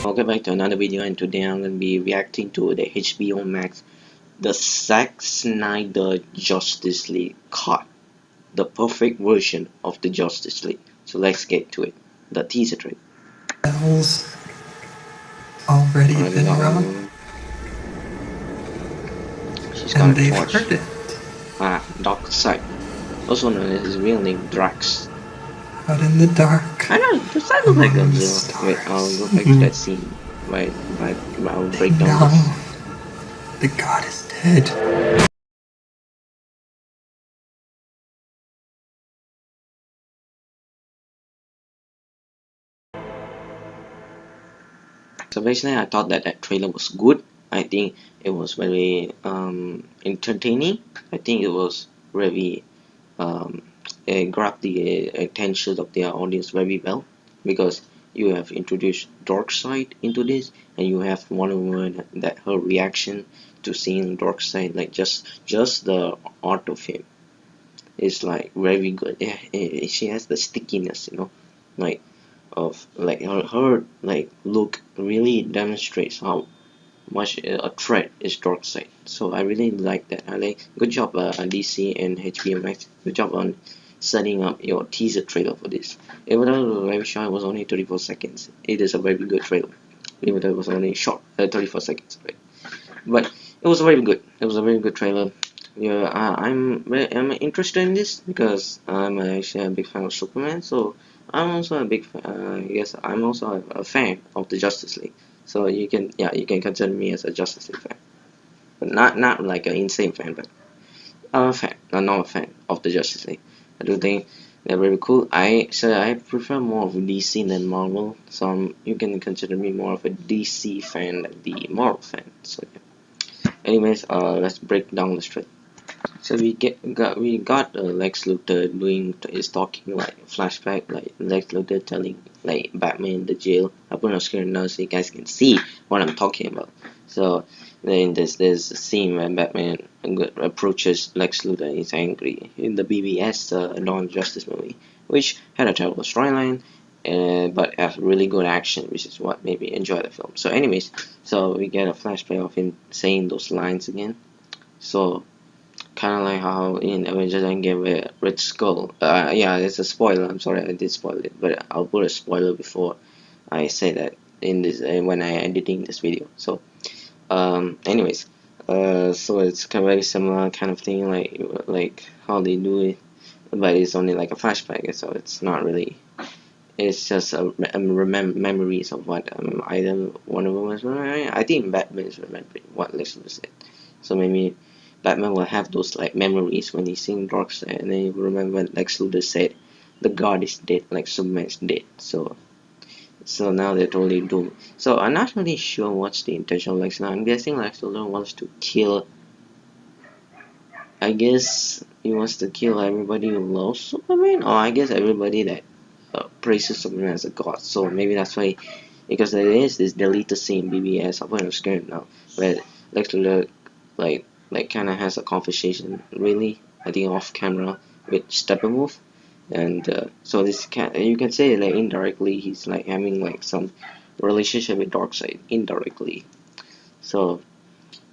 Welcome back to another video, and today I'm going to be reacting to the HBOmax, the Zack Snyder Justice League cut, the perfect version of the Justice League. So let's get to it. The teaser trailer. Bells already been rung, She's got and a they've torch. heard it. Dark Side, also known as his real name, Drax. Out in the dark, I know, does that look like among the Godzilla? Wait, I'll go stars. back to that scene. Right, I'll break down Now, this. the god is dead. So basically, I thought that trailer was good. I think it was very entertaining. I think it was really grabbed the attention of their audience very well, because you have introduced Darkseid into this, and you have Wonder Woman, that her reaction to seeing Darkseid, like just the art of him is like very good. Yeah, she has the stickiness, like of like her like look really demonstrates how much a threat is Darkseid. So I really like that. I like good job DC and HBOmax. Good job on setting up your teaser trailer for this. Even though it was very short, it was only 34 seconds. It is a very good trailer. Even though it was only short, 34 seconds, right? But it was very good. It was a very good trailer. Yeah, I'm interested in this because I'm actually a big fan of Superman. So I'm also a big yes, I'm also a fan of the Justice League. So you can consider me as a Justice League fan, but not like an insane fan, but I'm a fan. I'm not a fan of the Justice League. I do think they're very cool. I prefer more of DC than Marvel. So you can consider me more of a DC fan than the Marvel fan. So yeah. Anyways, let's break down the straight. So we got Lex Luthor doing is talking like flashback, like Lex Luthor telling like Batman in the jail. I put on screen now so you guys can see what I'm talking about. So then there's a scene where Batman approaches Lex Luthor and he's angry in the BBS Dawn Justice movie, which had a terrible storyline, but has really good action, which is what made me enjoy the film. So anyways, so we get a flashback of him saying those lines again. So kind of like how in Avengers Endgame where Red Skull. Yeah, it's a spoiler. I'm sorry I did spoil it, but I'll put a spoiler before I say that in this when I editing this video. So, anyways, so it's kind of very similar kind of thing, like how they do it, but it's only like a flashback, so it's not really. It's just memories of what either one of them was remembering. I think Batman is remembering what Lex Luthor said. So maybe Batman will have those like memories when he's seeing Darkseid, and then he will remember when Lex Luthor said, "The God is dead, like Superman is dead." So now they're totally doomed. So I'm not really sure what's the intention of Lex Luthor. I'm guessing Lex Luthor wants to kill. I guess he wants to kill everybody who loves Superman, or I guess everybody that praises Superman as a god. So maybe that's why, because there is this deleted scene BBS up on the screen now, where Lex Luthor like kind of has a conversation, really, I think off camera with Steppenwolf, and so this can you can say like indirectly he's like having like some relationship with Darkseid indirectly. So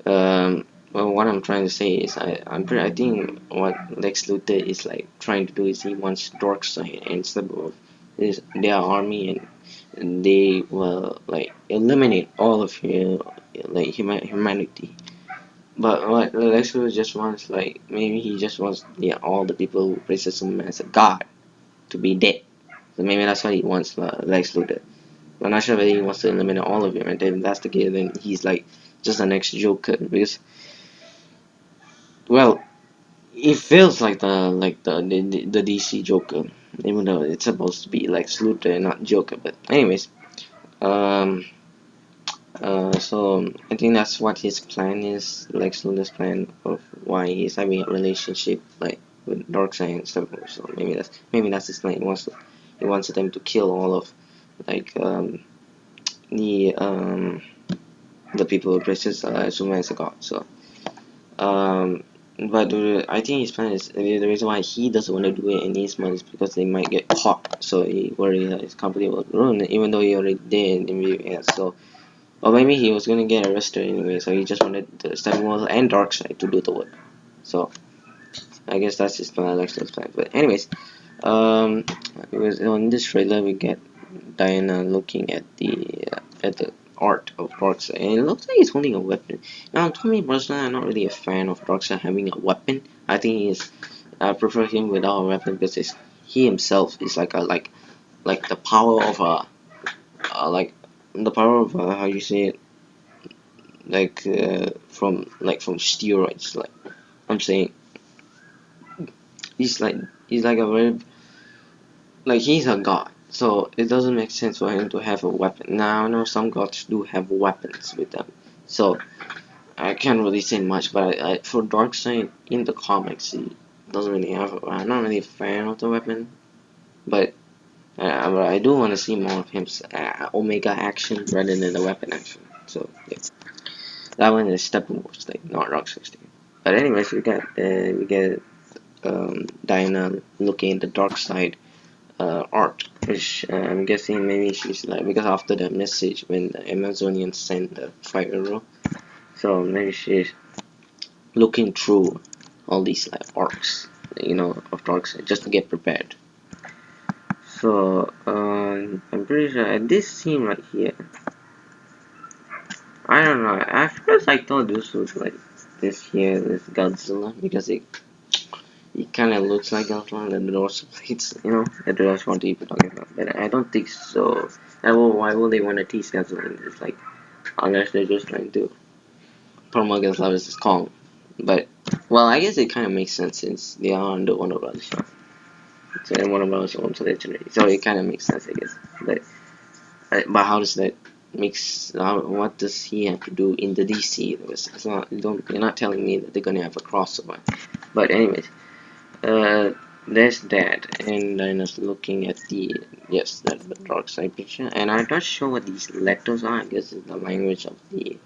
well, what I'm trying to say is I think what Lex Luthor is like trying to do is he wants Darkseid and Steppenwolf is their army, and they will like eliminate all of like humanity. But what Lex Luthor just wants, like maybe he just wants all the people who praises him as a god to be dead. So maybe that's what he wants, Lex Luthor. I'm not sure whether he wants to eliminate all of them, and if that's the case, then he's like just the next Joker, because well, it feels like the DC Joker, even though it's supposed to be like Luthor and not Joker. But anyways, um, so I think that's what his plan is, Lex Luthor's plan of why he's having a relationship like with Darkseid and stuff. So maybe that's his plan. He wants them to kill all of like the um the people who praises Superman as a god. So um but I think his plan is the reason why he doesn't want to do it in his mind is because they might get caught. So he worried that his company will ruin, even though he already did in the US. So, or maybe he was gonna get arrested anyway. So he just wanted the Steppenwolf and Darkseid to do the work. So I guess that's his plan, Lex's plan. But anyways, it was on this trailer we get Diana looking at the art of Darkseid, and it looks like he's holding a weapon. Now, to me personally, I'm not really a fan of Darkseid having a weapon. I think I prefer him without a weapon because he himself is like the power of like the power of how you say it, from steroids. Like I'm saying, he's like a very he's a god. So it doesn't make sense for him to have a weapon. Now I know some gods do have weapons with them, so I can't really say much. But for Darkseid in the comics, he doesn't really have. I'm not really a fan of the weapon, but I do want to see more of him Omega action rather than the weapon action. So yeah, that one is Steppenwolf state, not Darkseid state. But anyways, we get Diana looking at the Darkseid art, which I'm guessing maybe she's like, because after the message when the Amazonians sent the fire arrow, so maybe she's looking through all these like arcs, of Darkseid just to get prepared. So I'm pretty sure at this scene right here, I don't know. At first I thought this was like this Godzilla because it kind of looks like Godzilla and the doors plates, that's what people talking about. But I don't think so. Why would they want to tease Godzilla in this? Like, unless they're just trying to promote Godzilla as Kong. But, well, I guess it kind of makes sense since they are under Warner Brothers. So Warner Brothers owns Legendary. So it kind of makes sense, I guess. But how does that what does he have to do in the DC? It's not, you're not telling me that they're gonna have a crossover. But anyways, there's that, and I'm just looking at the Darkseid picture, and I'm not sure what these letters are. I guess it's the language of the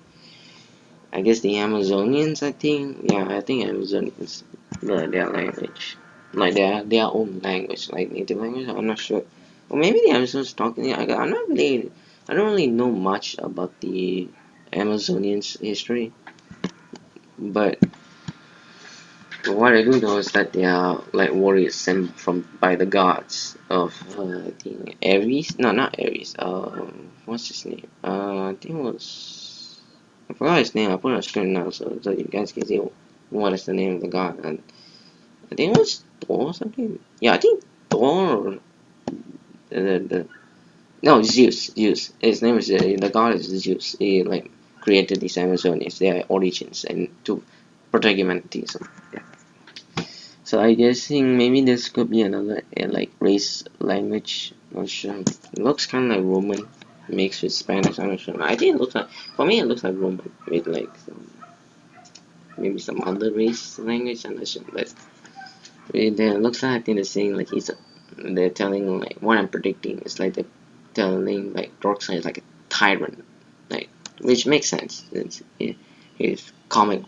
Amazonians. I think, yeah, I think Amazonians, their language, like their own language, like native language. I'm not sure, or maybe the Amazons talking. I don't really know much about the Amazonians history, but what I do know is that they are like warriors sent by the gods of I think Ares. No, not Ares. What's his name? I think it was, I forgot his name. I put it on screen now so you guys can see what is the name of the god. And I think it was Thor or something. Yeah, I think Thor or no, Zeus. Zeus. His name is the god is Zeus. He like created these Amazonians, their origins, and to protect humanity. So yeah. So I guessing maybe this could be another like race language. Not sure. It looks kind of like Roman mixed with Spanish. I'm not sure. I think it looks like, for me it looks like Roman with like maybe some other race language. I'm not sure, but it looks like I think they're saying like they're telling like what I'm predicting is like they're telling like Darkseid is like a tyrant, like, which makes sense since his comic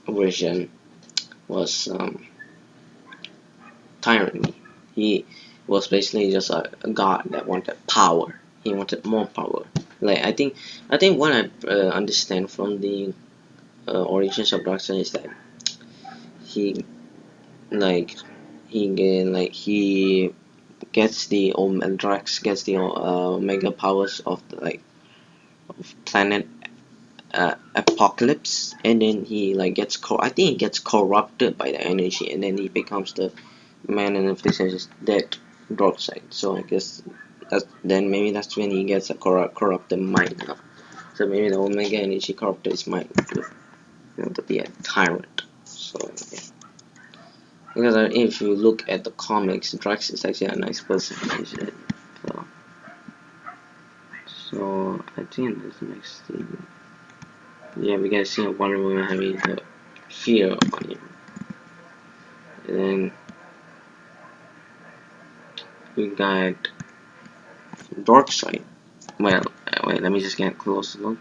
version was tyranny. He was basically just a god that wanted power. He wanted more power. Like I think what I understand from the origins of Darkseid is that he like he gets the Drax gets the omega powers of the of planet Apocalypse, and then he like I think he gets corrupted by the energy, and then he becomes the man in the flesh is dead Darkseid. So I guess maybe that's when he gets a corrupted mind. So maybe the Omega energy corrupted his mind to be a tyrant. So yeah. Because if you look at the comics, Drax is actually a nice person. So I think that's the next thing. Yeah, we guys see Wonder Woman having the fear on him. And then we got Darkseid. Well, wait, let me just get a close look.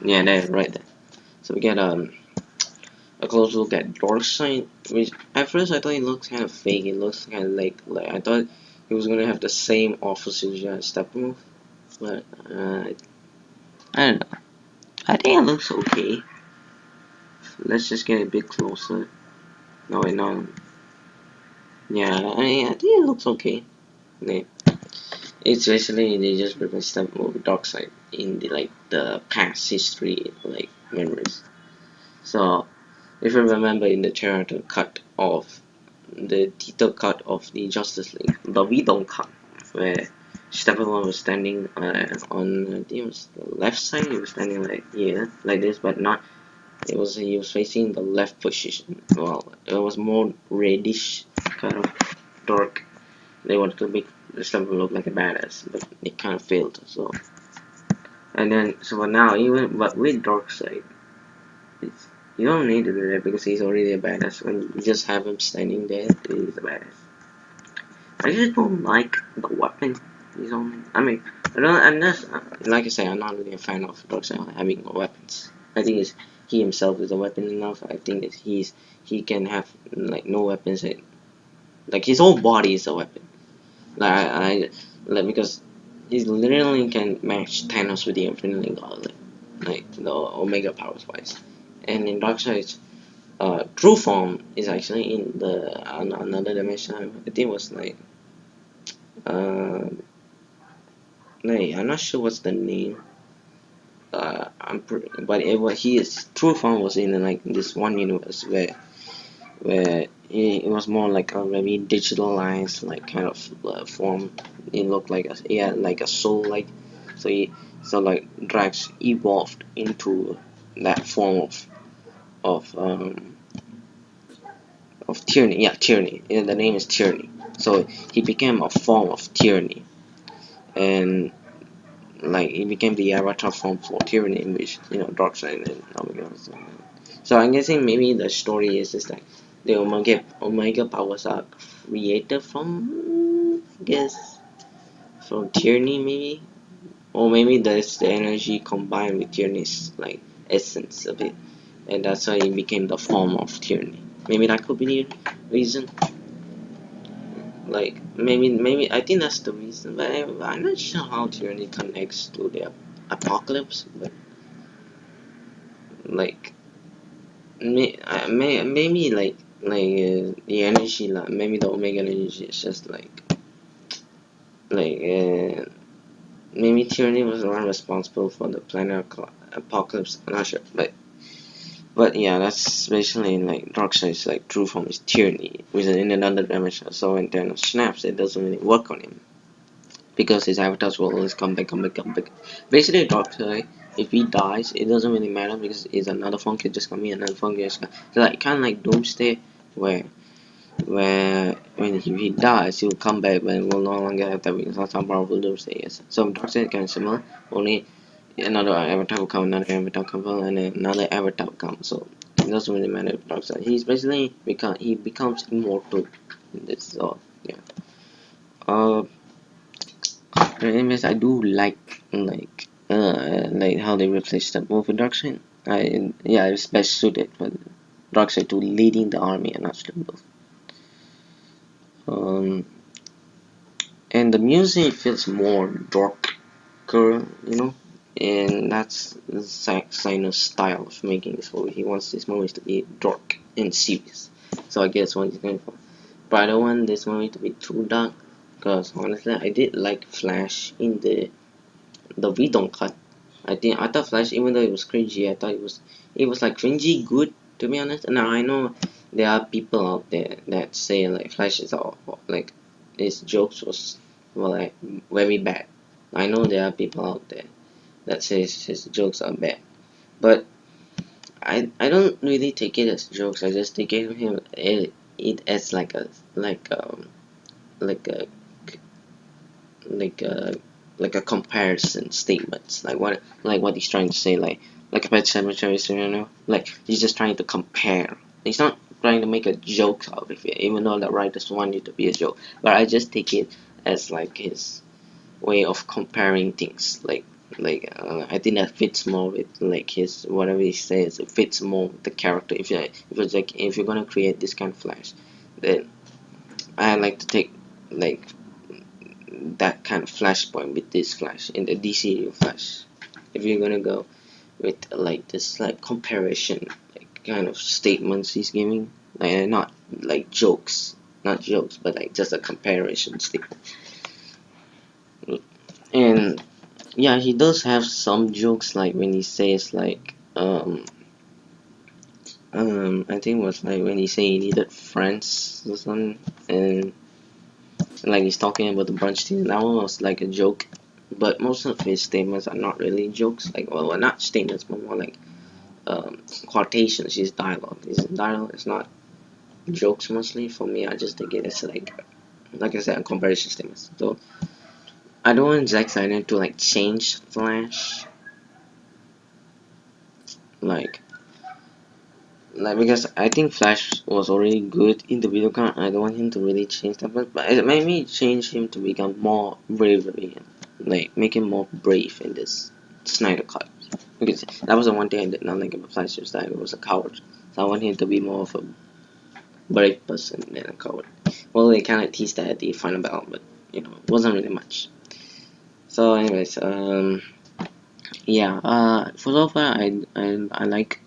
Yeah, there, right there. So we get a close look at Darkseid, which at first I thought it looked kind of fake. It looks kind of like I thought he was gonna have the same officer as Steppenwolf, but I don't know. I think it looks okay. Let's just get a bit closer. No, wait, no. Yeah, I think it looks okay. Yeah. It's basically they just replaced Steppenwolf with Darkseid in the past history memories. So if you remember in the theater cut of the theater cut of the Justice League, the Vidon cut, where Steppenwolf was standing on I think it was the left side. He was standing like this, but not. He was facing the left position. Well, it was more reddish, kind of dark. They wanted to make Steppenwolf look like a badass, but it kind of failed. So for now, even but with Darkseid, it's you don't need to do that because he's already a badass. When you just have him standing there, he's a badass. I just don't like the weapon. I mean, I don't. Unless, like I say, I'm not really a fan of Darkseid having weapons. I think he himself is a weapon enough. I think that he can have no weapons. Like his whole body is a weapon. Because he literally can match Thanos with the Infinity Gauntlet, like the Omega powers wise. And in Darkseid's true form is actually in another dimension. I think it was uh, I'm not sure what's the name. But his true form was in this one universe where it was more like a very digitalized kind of form. It looked like a soul so Drax evolved into that form of tyranny. Yeah, tyranny. Yeah, the name is tyranny. So he became a form of tyranny, and he became the avatar form for tyranny, in which Darkseid and Omega. So I'm guessing maybe the story is just like the Omega powers are created from, I guess, from tyranny maybe, or maybe that's the energy combined with tyranny's essence of it, and that's why it became the form of tyranny. Maybe that could be the reason. Maybe I think that's the reason, but I'm not sure how tyranny connects to the apocalypse. But like maybe the energy, maybe the Omega energy is just like maybe tyranny was the one responsible for the planet apocalypse. I'm not sure, but yeah, that's basically Darkseid's true form is tyranny within another dimension. So when Thanos snaps, it doesn't really work on him because his avatars will always come back. Basically, Darkseid, if he dies, it doesn't really matter because it's another form can just come in, another form can just come. So kind of like Doomsday, where when he dies, he will come back, but will no longer have that because that's how powerful Doomsday is. So Darkseid is kind of similar, only another avatar will come, another avatar will come, and then another avatar will come. So it doesn't really matter if Darkseid. He's basically becomes immortal. So yeah. Anyways, I do like how they replaced that move with Darkseid. It's best suited for Darkseid to leading the army and not Steppenwolf. And the music feels more darker, and that's Zack Snyder's style of making this movie. He wants these movies to be dark and serious, so I guess what he's going for. But I don't want this movie to be too dark, because honestly, I did like Flash in the Whedon cut. I thought Flash, even though it was cringy, I thought it was cringy good, to be honest. Now I know there are people out there that say Flash is all his jokes was very bad. I know there are people out there that says his jokes are bad, but I don't really take it as jokes. I just take it as like a like a like a comparison statements, what he's trying to say, like a pet cemetery, he's just trying to compare. He's not trying to make a joke out of it, even though the writers want it to be a joke. But I just take it as his way of comparing things, I think that fits more with like his whatever he says. It fits more with the character. If you're gonna create this kind of Flash, then I like to take like that kind of flashpoint with this Flash in the DC Flash. If you're gonna go with like this like comparison, like kind of statements he's giving, like not like jokes, not jokes, but like just a comparison statement. And yeah, he does have some jokes like when he says like I think it was like when he say he needed friends or something, and like he's talking about the brunch team. That one was like a joke, but most of his statements are not really jokes. Like well not statements, but more like quotations. His dialogue. His dialogue is not jokes mostly. For me, I just think it is like I said, a comparison statements. So I don't want Zack Snyder to like change Flash, like because I think Flash was already good in the video game. I don't want him to really change that, but it made me change him to become more bravery, like make him more brave in this Snyder cut. Because that was the one thing I did not like about Flash, was that he was a coward. So I want him to be more of a brave person than a coward. Well, they kind of teased that at the final battle, but it wasn't really much. So, anyways, yeah, for so far, I like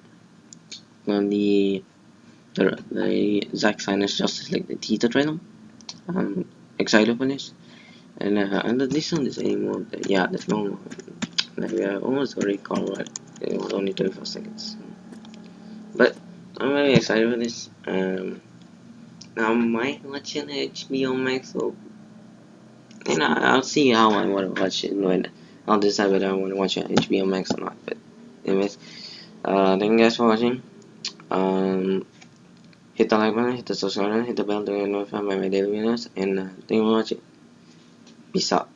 the Zack Snyder's Justice League, the teaser trailer. I'm excited for this, and this one is anymore. Yeah, there's no more. Like we are almost already covered. It was only 34 seconds, but I'm very excited for this. Now I might watch it HBOmax, so I'll see how I want to watch it when I'll decide whether I want to watch it on HBOmax or not. But anyways, thank you guys for watching. Hit the like button, hit the subscribe button, hit the bell to get notified by my daily videos, and thank you for watching. Peace out.